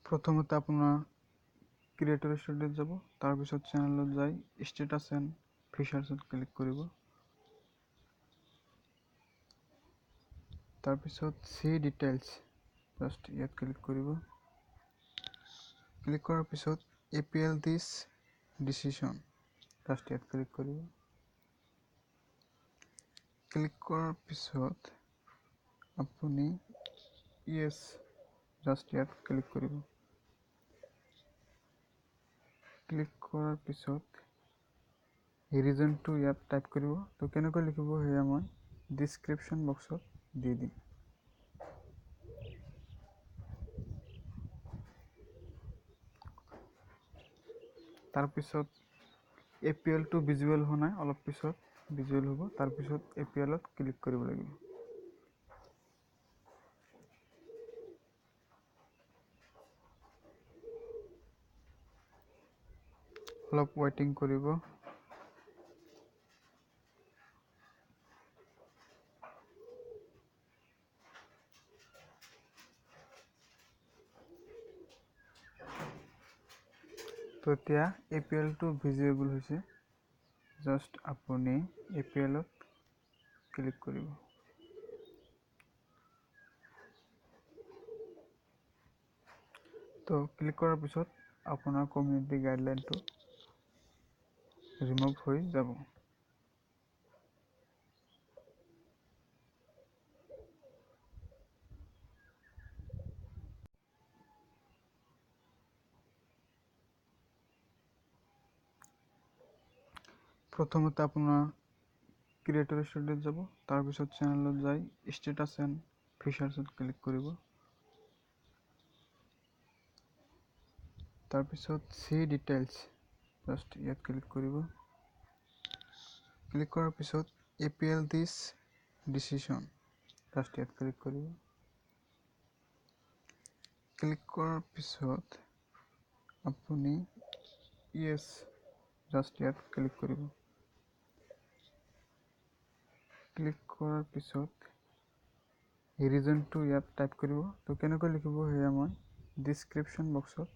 প্ৰথমতে আপোনাৰ ক্ৰিয়েটৰ ষ্টুডিঅ'ত যাব, তাৰপিছত চেনেলত যাই ষ্টেটাছ এণ্ড ফিচাৰ্ছত ক্লিক কৰিব। তাৰপিছত চি ডিটেইলছ জাষ্ট ইয়াত ক্লিক কৰিব। ক্লিক কৰাৰ পিছত APL দিছ ডিচিশ্যন জাষ্ট ইয়াত ক্লিক কৰিব। ক্লিক কৰাৰ পিছত আপুনি ইয়েছ জাষ্ট ইয়াত ক্লিক কৰিব। ক্লিক কৰাৰ পিছত ৰিজনটো ইয়াত টাইপ কৰিব। তো কেনেকৈ লিখিব সেয়া মই ডিছক্ৰিপশ্যন বক্সত দি দিম। তাৰপিছত APLটো ভিজুৱেল হোৱা নাই, অলপ পিছত ভিজুৱেল হ'ব। তাৰপিছত APLত ক্লিক কৰিব লাগিব। অলপ ৱেইটিং কৰিব। তো এতিয়া APLটো ভিজিবল হৈছে। জাষ্ট আপুনি APLত ক্লিক কৰিব। তো ক্লিক কৰাৰ পিছত আপোনাৰ কমিউনিটি গাইডলাইনটো ৰিমুভ হৈ যাব। প্ৰথমতে আপোনাৰ ক্ৰিয়েটৰ ষ্টুডিঅ'ত যাব, তাৰপিছত চেনেলত যাই ষ্টেটাছ এণ্ড ফিচাৰ্ছত ক্লিক কৰিব। তাৰপিছত চি ডিটেইলছ জাষ্ট ইয়াত ক্লিক কৰিব। ক্লিক কৰাৰ পিছত APL দিছ ডিচিশ্যন জাষ্ট ইয়াত ক্লিক কৰিব। ক্লিক কৰাৰ পিছত আপুনি ইয়েছ জাষ্ট ইয়াত ক্লিক কৰিব। ক্লিক কৰাৰ পিছত ৰিজনটো ইয়াত টাইপ কৰিব। তো কেনেকৈ লিখিব সেয়া মই ডিছক্ৰিপশ্যন বক্সত